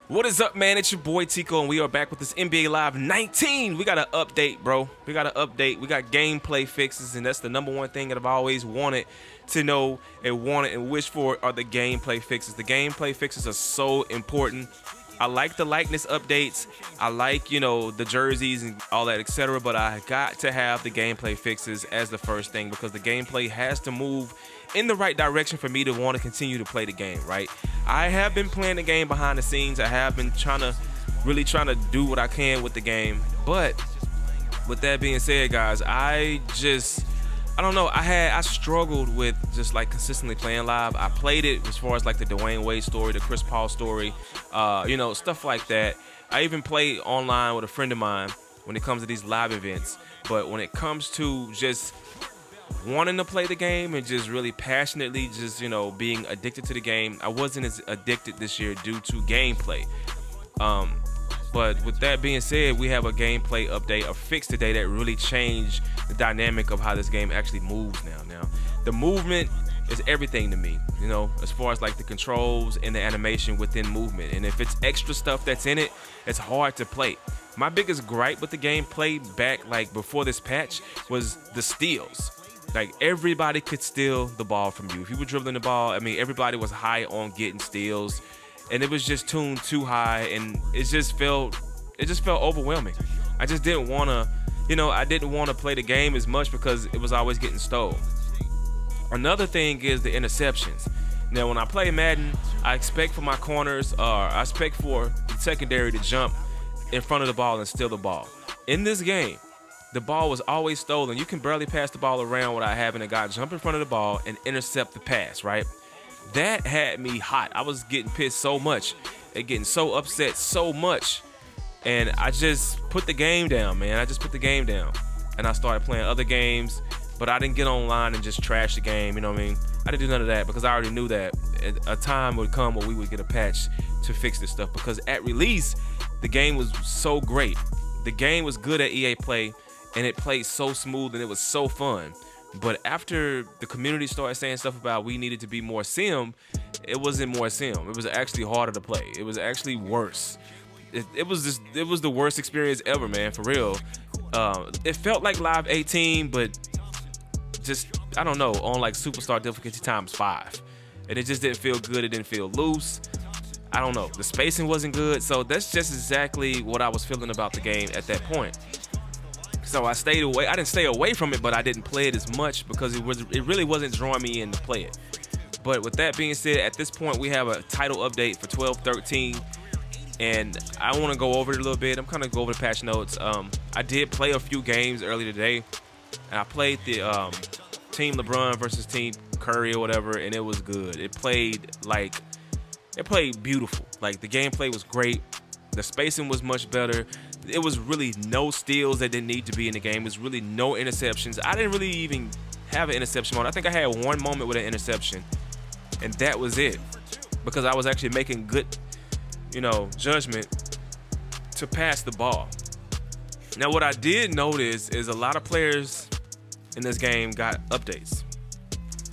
What is up, man? It's your boy Tico, and we are back with this NBA Live 19. We got an update, bro. We got an update. We got gameplay fixes, and that's the number one thing that I've always wanted to know and wanted and wish for are the gameplay fixes. The gameplay fixes are so important. I like the likeness updates. I like, the jerseys and all that, etc. But I got to have the gameplay fixes as the first thing because the gameplay has to move in the right direction for me to want to continue to play the game, right? I have been playing the game behind the scenes. I have been really trying to do what I can with the game. But with that being said, guys, I don't know. I struggled with just like consistently playing live. I played it as far as like the Dwayne Wade story, the Chris Paul story, stuff like that. I even played online with a friend of mine when it comes to these live events. But when it comes to just wanting to play the game and just really passionately being addicted to the game, I wasn't as addicted this year due to gameplay. But with that being said, we have a gameplay update, a fix today that really changed the dynamic of how this game actually moves now. Now, the movement is everything to me, as far as like the controls and the animation within movement. And if it's extra stuff that's in it, it's hard to play. My biggest gripe with the gameplay back like before this patch was the steals. Like everybody could steal the ball from you. If you were dribbling the ball, everybody was high on getting steals. And it was just tuned too high, and it just felt overwhelming. I just didn't want to, play the game as much because it was always getting stole. Another thing is the interceptions. Now, when I play Madden, I expect for my corners, I expect for the secondary to jump in front of the ball and steal the ball. In this game, the ball was always stolen. You can barely pass the ball around without having a guy jump in front of the ball and intercept the pass, right? That had me hot. I was getting pissed so much and getting so upset so much. And I just put the game down, man. I just put the game down. And I started playing other games, but I didn't get online and just trash the game, I didn't do none of that because I already knew that a time would come where we would get a patch to fix this stuff. Because at release, the game was so great. The game was good at EA Play, and it played so smooth, and it was so fun. But after the community started saying stuff about we needed to be more sim, it wasn't more sim. It was actually harder to play. It was actually worse. It was the worst experience ever, man, for real. It felt like Live 18, but just, I don't know, on like Superstar difficulty times 5. And it just didn't feel good. It didn't feel loose. I don't know. The spacing wasn't good. So that's just exactly what I was feeling about the game at that point. So I stayed away. I didn't stay away from it, but I didn't play it as much because it really wasn't drawing me in to play it. But with that being said, at this point we have a title update for 12-13, and I want to go over it a little bit. I'm kind of go over the patch notes. I did play a few games earlier today, and I played the Team LeBron versus Team Curry or whatever, and it was good. It played beautiful. Like the gameplay was great. The spacing was much better. It was really no steals that didn't need to be in the game. It was really no interceptions. I didn't really even have an interception moment. I think I had one moment with an interception, and that was it. Because I was actually making good, judgment to pass the ball. Now, what I did notice is a lot of players in this game got updates.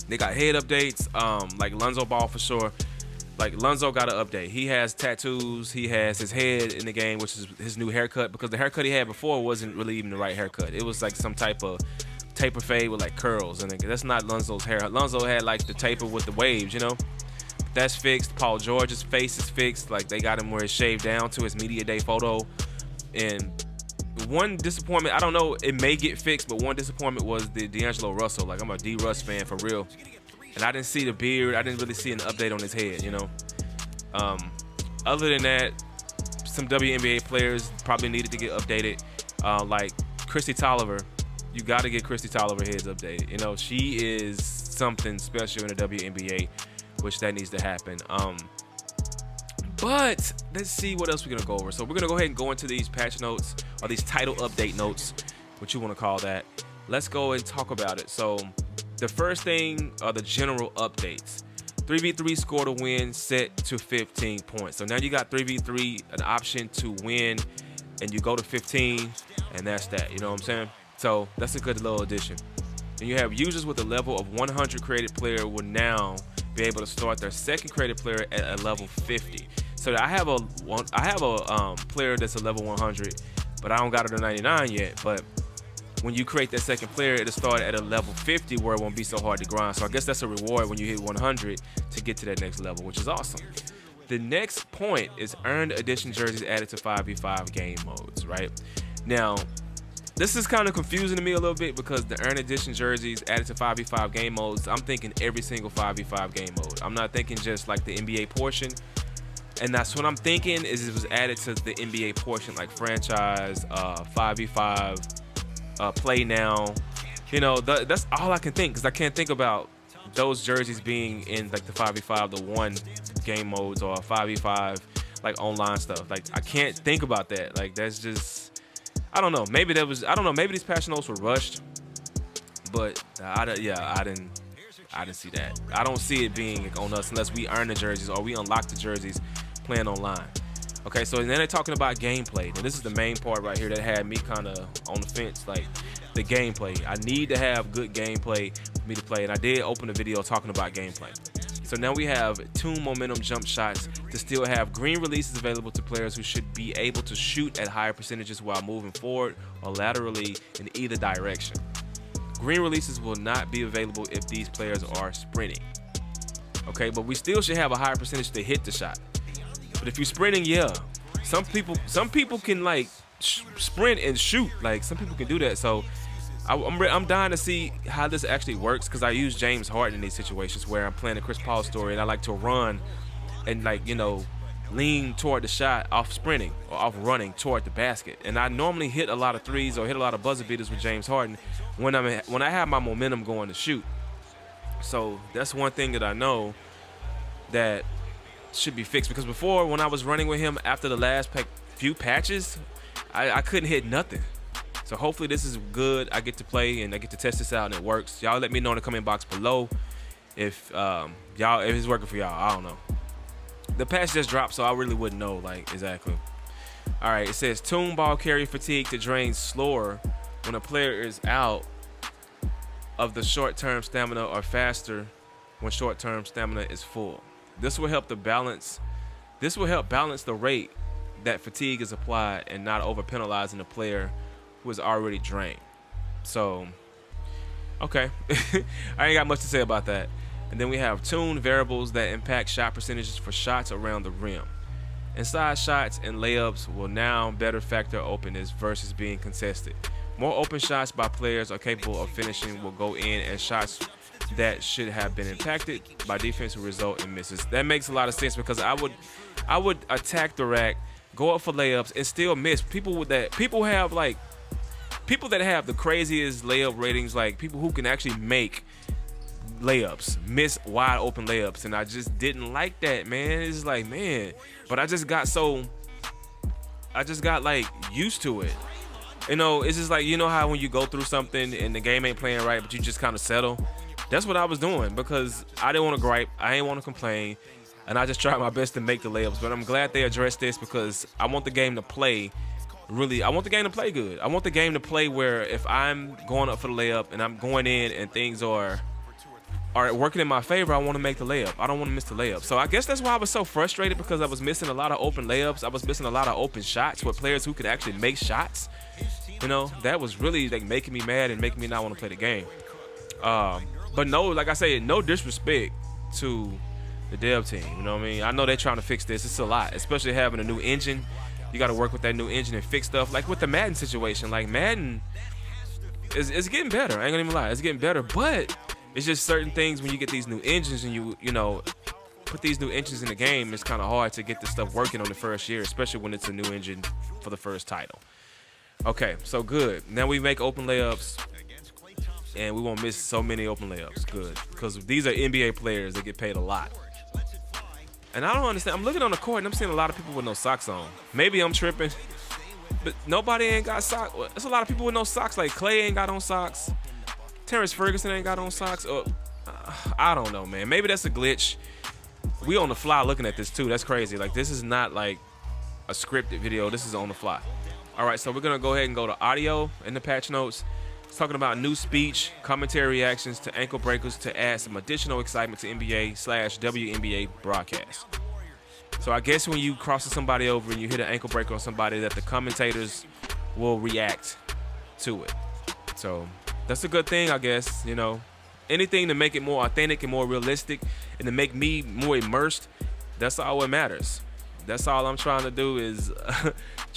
They got head updates, like Lonzo Ball for sure. Like Lonzo got an update. He has tattoos. He has his head in the game, which is his new haircut, because the haircut he had before wasn't really even the right haircut. It was like some type of taper fade with like curls, and that's not Lonzo's hair. Lonzo had like the taper with the waves, That's fixed. Paul George's face is fixed. Like they got him where it's shaved down to his media day photo. And one disappointment, I don't know, it may get fixed, but one disappointment was the D'Angelo Russell. Like I'm a D Russ fan for real. And I didn't see the beard. I didn't really see an update on his head, Other than that, some WNBA players probably needed to get updated. Like Christy Tolliver. You got to get Christy Tolliver heads updated. She is something special in the WNBA, which that needs to happen. But let's see what else we're going to go over. So we're going to go ahead and go into these patch notes, or these title update notes, what you want to call that. Let's go and talk about it. So the first thing are the general updates. 3v3 score to win set to 15 points. So now you got 3v3, an option to win, and you go to 15, and that's that. You know what I'm saying? So that's a good little addition. And you have users with a level of 100 created player will now be able to start their second created player at a level 50. So I have a player that's a level 100, but I don't got it to 99 yet. But when you create that second player, it'll start at a level 50 where it won't be so hard to grind. So I guess that's a reward when you hit 100 to get to that next level, which is awesome. The next point is earned edition jerseys added to 5v5 game modes, right? Now, this is kind of confusing to me a little bit because the earned edition jerseys added to 5v5 game modes, I'm thinking every single 5v5 game mode. I'm not thinking just like the NBA portion. And that's what I'm thinking is it was added to the NBA portion, like franchise, 5v5, play now. You know, that's all I can think, because I can't think about those jerseys being in like the 5v5, the one game modes, or 5v5 like online stuff. Like I can't think about that. Like that's just, I don't know. Maybe maybe these patch notes were rushed, but I didn't see that. I don't see it being on us unless we earn the jerseys or we unlock the jerseys playing online. Okay, so then they're talking about gameplay. And this is the main part right here that had me kind of on the fence, like the gameplay. I need to have good gameplay for me to play, and I did open a video talking about gameplay. So now we have Tune momentum jump shots to still have green releases available to players who should be able to shoot at higher percentages while moving forward or laterally in either direction. Green releases will not be available if these players are sprinting. Okay, but we still should have a higher percentage to hit the shot. But if you're sprinting, yeah, some people can like sprint and shoot. Like some people can do that. So I'm dying to see how this actually works, because I use James Harden in these situations where I'm playing a Chris Paul story and I like to run and, like, you know, lean toward the shot off sprinting or off running toward the basket. And I normally hit a lot of threes or hit a lot of buzzer beaters with James Harden when I have my momentum going to shoot. So that's one thing that I know that should be fixed, because before, when I was running with him after the last few patches, I couldn't hit nothing. So hopefully this is good. I get to play and I get to test this out and it works. Y'all let me know in the comment box below if it's working for y'all. I don't know. The patch just dropped, so I really wouldn't know like exactly. All right, it says Tune ball carrier fatigue to drain slower when a player is out of the short-term stamina or faster when short-term stamina is full. This will help balance the rate that fatigue is applied and not over penalizing the player who is already drained. So, okay. I ain't got much to say about that. And then we have Tune variables that impact shot percentages for shots around the rim. Inside shots and layups will now better factor openness versus being contested. More open shots by players are capable of finishing will go in, and shots that should have been impacted by defense will result in misses. That makes a lot of sense, because I would attack the rack, go up for layups, and still miss. People that have the craziest layup ratings, like people who can actually make layups, miss wide open layups, and I just didn't like that, man. It's like, man, but I just got like used to it. You know, it's just like, you know how when you go through something and the game ain't playing right, but you just kind of settle. That's what I was doing, because I didn't want to gripe, I didn't want to complain, and I just tried my best to make the layups. But I'm glad they addressed this, because I want the game to play I want the game to play good. I want the game to play where if I'm going up for the layup and I'm going in and things are working in my favor, I want to make the layup. I don't want to miss the layup. So I guess that's why I was so frustrated, because I was missing a lot of open layups. I was missing a lot of open shots with players who could actually make shots. You know, that was really like making me mad and making me not want to play the game. But no, like I say, no disrespect to the dev team. You know what I mean? I know they're trying to fix this. It's a lot, especially having a new engine. You got to work with that new engine and fix stuff. Like with the Madden situation, like Madden is getting better. I ain't gonna even lie, it's getting better. But it's just certain things when you get these new engines and you know put these new engines in the game, it's kind of hard to get this stuff working on the first year, especially when it's a new engine for the first title. Okay, so good. Now we make open layups, and we won't miss so many open layups. Good, because these are NBA players that get paid a lot. And I don't understand. I'm looking on the court and I'm seeing a lot of people with no socks on. Maybe I'm tripping, but nobody ain't got socks. There's a lot of people with no socks. Like Clay ain't got on socks. Terrence Ferguson ain't got on socks. I don't know, man. Maybe that's a glitch. We on the fly looking at this too. That's crazy. Like this is not like a scripted video. This is on the fly. All right, so we're gonna go ahead and go to audio in the patch notes. It's talking about new speech, commentary reactions to ankle breakers to add some additional excitement to NBA/WNBA broadcast. So I guess when you cross somebody over and you hit an ankle breaker on somebody, that the commentators will react to it. So that's a good thing, I guess. You know, anything to make it more authentic and more realistic and to make me more immersed, that's all that matters. That's all I'm trying to do is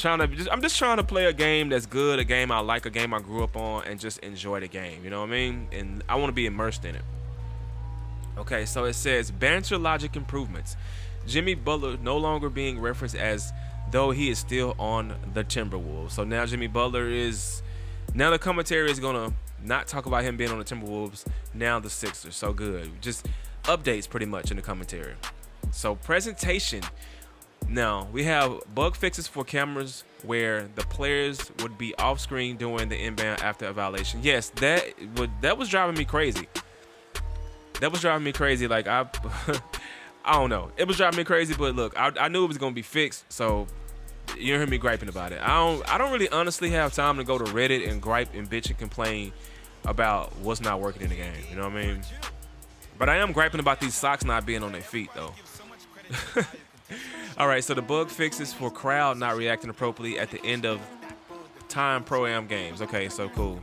I'm just trying to play a game that's good, a game I like, a game I grew up on, and just enjoy the game. You know what I mean? And I want to be immersed in it. Okay, so it says banter logic improvements. Jimmy Butler no longer being referenced as though he is still on the Timberwolves. So now Jimmy Butler is, now the commentary is gonna not talk about him being on the Timberwolves, now the Sixers. So good. Just updates pretty much in the commentary. So presentation. Now we have bug fixes for cameras where the players would be off screen during the inbound after a violation. Yes, that was driving me crazy. That was driving me crazy. Like I don't know. It was driving me crazy, but look, I knew it was gonna be fixed, so you hear me griping about it. I don't really honestly have time to go to Reddit and gripe and bitch and complain about what's not working in the game. You know what I mean? But I am griping about these socks not being on their feet though. All right, so the bug fixes for crowd not reacting appropriately at the end of time pro-am games. Okay, so cool.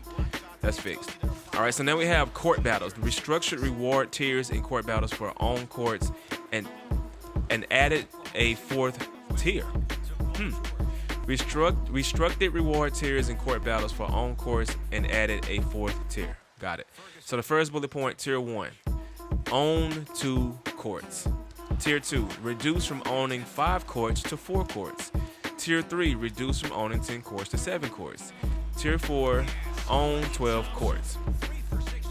That's fixed. All right, so now we have court battles. Restructured reward tiers in court battles for own courts and added a fourth tier. Restructured reward tiers in court battles for own courts and added a fourth tier. Got it. So the first bullet point, tier 1, own 2 courts. Tier 2, reduce from owning 5 courts to 4 courts. Tier 3, reduce from owning 10 courts to 7 courts. Tier 4, own 12 courts.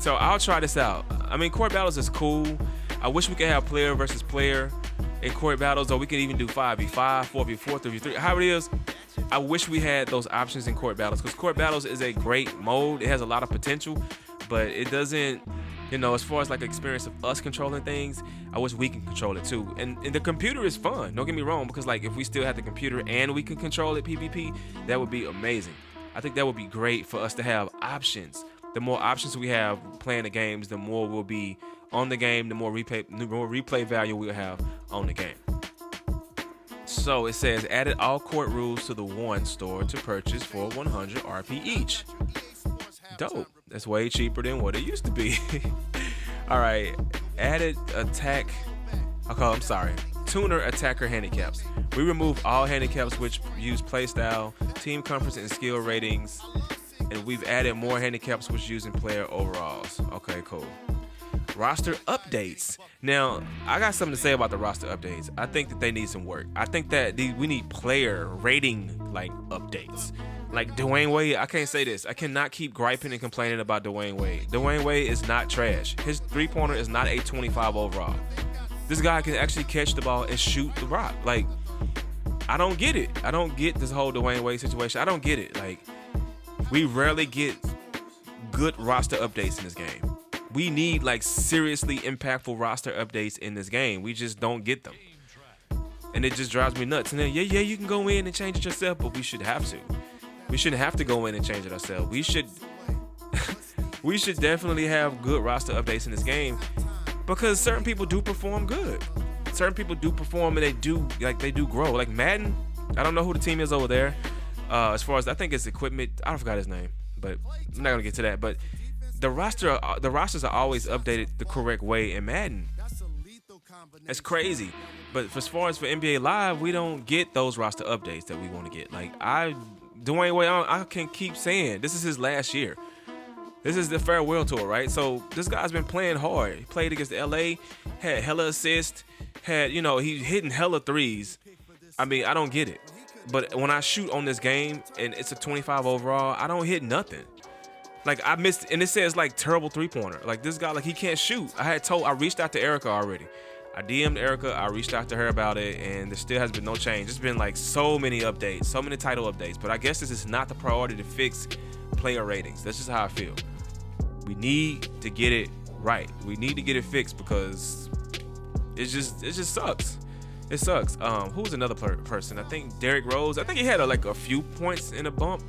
So I'll try this out. I mean, court battles is cool. I wish we could have player versus player in court battles, or we could even do 5v5, 4v4, 3v3, however it is. I wish we had those options in court battles, because court battles is a great mode. It has a lot of potential, but it doesn't, you know, as far as like experience of us controlling things, I wish we can control it too. And the computer is fun, don't get me wrong, because like if we still had the computer and we can control it PvP, that would be amazing. I think that would be great for us to have options. The more options we have playing the games, the more we'll be on the game, the more replay value we'll have on the game. So it says added all court rules to the one store to purchase for 100 RP each. Dope. That's way cheaper than what it used to be. All right. Added attack. I'm sorry. Tuner attacker handicaps. We remove all handicaps which use playstyle, team comfort, and skill ratings. And we've added more handicaps which use in player overalls. Okay, cool. Roster updates. Now, I got something to say about the roster updates. I think that they need some work. I think that we need player rating like updates. Like Dwayne Wade, I can't say this. I cannot keep griping and complaining about Dwayne Wade. Dwayne Wade is not trash. His three-pointer is not a 25 overall. This guy can actually catch the ball and shoot the rock. Like, I don't get it. I don't get this whole Dwayne Wade situation. I don't get it. Like, we rarely get good roster updates in this game. We need like seriously impactful roster updates in this game. We just don't get them. And it just drives me nuts. And then, yeah, you can go in and change it yourself, but we should have to. We shouldn't have to go in and change it ourselves. We should definitely have good roster updates in this game, because certain people do perform good. Certain people do perform and they do grow. Like Madden, I don't know who the team is over there. As far as I think it's equipment, I forgot his name, but I'm not gonna get to that. But the rosters are always updated the correct way in Madden. It's crazy. But as far as for NBA Live, we don't get those roster updates that we want to get. Like Dwayne Wade, I can keep saying this is his last year. This is the farewell tour, right? So this guy's been playing hard. He played against LA, had hella assists, he's hitting hella threes. I mean, I don't get it. But when I shoot on this game and it's a 25 overall, I don't hit nothing. Like I missed, and it says like terrible 3-pointer. Like this guy, like he can't shoot. I reached out to Erica already. I DM'd Erica, I reached out to her about it, and there still has been no change. It's been like so many updates, so many title updates, but I guess this is not the priority to fix player ratings. That's just how I feel. We need to get it right. We need to get it fixed, because it just sucks. It sucks. Who's another person? I think Derrick Rose. I think he had a few points in a bump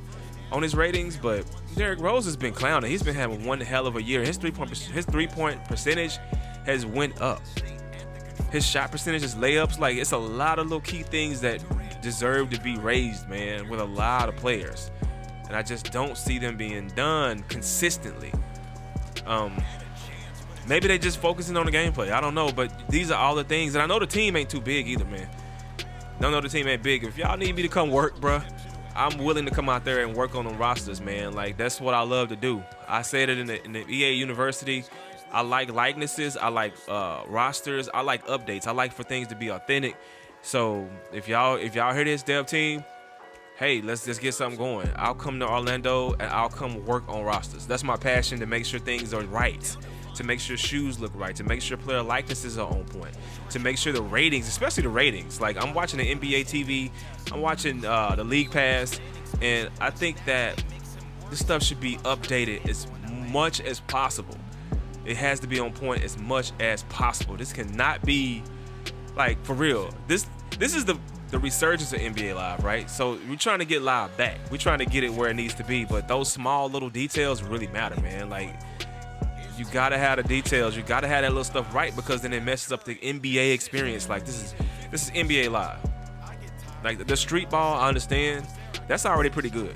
on his ratings, but Derrick Rose has been clowning. He's been having one hell of a year. His three-point percentage has went up. his shot percentage, his layups. Like, it's a lot of little key things that deserve to be raised, man, with a lot of players. And I just don't see them being done consistently. Maybe they just focusing on the gameplay. I don't know, but these are all the things. And I know the team ain't too big either, man. Don't know the team ain't big. If y'all need me to come work, bruh, I'm willing to come out there and work on the rosters, man. Like, that's what I love to do. I said it in the EA University. I like likenesses. I like rosters. I like updates. I like for things to be authentic. So if y'all hear this, dev team, hey, let's just get something going. I'll come to Orlando and I'll come work on rosters. That's my passion, to make sure things are right, to make sure shoes look right, to make sure player likenesses are on point, to make sure the ratings, especially the ratings. Like, I'm watching the NBA TV, I'm watching the League Pass, and I think that this stuff should be updated as much as possible. It has to be on point as much as possible. This cannot be, like, for real. This is the resurgence of NBA Live, right? So we're trying to get live back. We're trying to get it where it needs to be, but those small little details really matter, man. Like, you gotta have the details. You gotta have that little stuff right, because then it messes up the NBA experience. Like, this is NBA Live. Like, the street ball, I understand. That's already pretty good.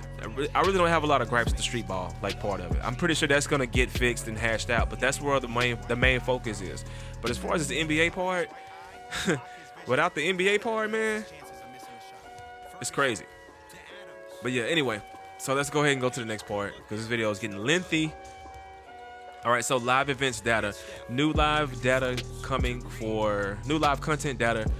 I really don't have a lot of gripes with the street ball, like, part of it. I'm pretty sure that's gonna get fixed and hashed out, but that's where the main focus is. But as far as the NBA part, without the NBA part, man, it's crazy. But yeah, anyway, so let's go ahead and go to the next part, because this video is getting lengthy. All right, so live events data, new live content data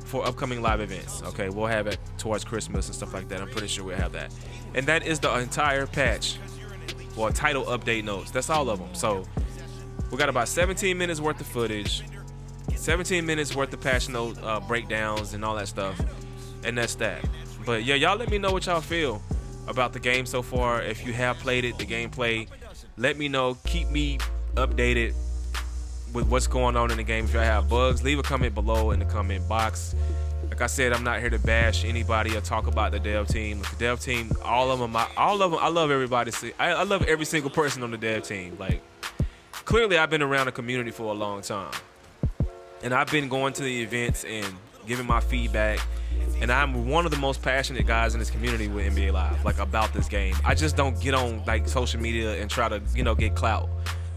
for upcoming live events. Okay, we'll have it towards Christmas and stuff like that. I'm pretty sure we'll have that. And that is the entire patch, or title update notes. That's all of them. So we got about 17 minutes worth of footage, 17 minutes worth of patch note breakdowns and all that stuff. And that's that. But yeah, y'all let me know what y'all feel about the game so far. If you have played it, the gameplay, let me know. Keep me updated with what's going on in the game. If y'all have bugs, leave a comment below in the comment box. Like I said, I'm not here to bash anybody or talk about the dev team. The dev team, all of them, I love everybody. I love every single person on the dev team. Like, clearly I've been around the community for a long time, and I've been going to the events and giving my feedback. And I'm one of the most passionate guys in this community with NBA Live, like, about this game. I just don't get on, like, social media and try to, get clout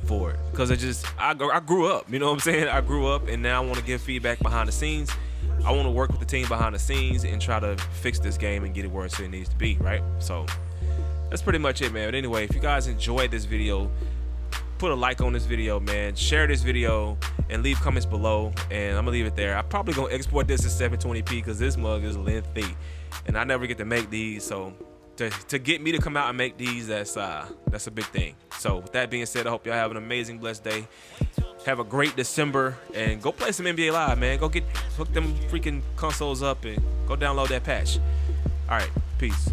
for it, because I grew up, you know what I'm saying? I grew up, and now I want to give feedback behind the scenes. I want to work with the team behind the scenes and try to fix this game and get it where it needs to be, right? So that's pretty much it, man. But anyway, if you guys enjoyed this video, put a like on this video, man. Share this video and leave comments below, and I'm gonna leave it there. I'm probably gonna export this to 720p because this mug is lengthy, and I never get to make these. So to get me to come out and make these, that's a big thing. So with that being said, I hope y'all have an amazing, blessed day. Have a great December, and go play some NBA Live, man. Go hook them freaking consoles up and go download that patch. All right, peace.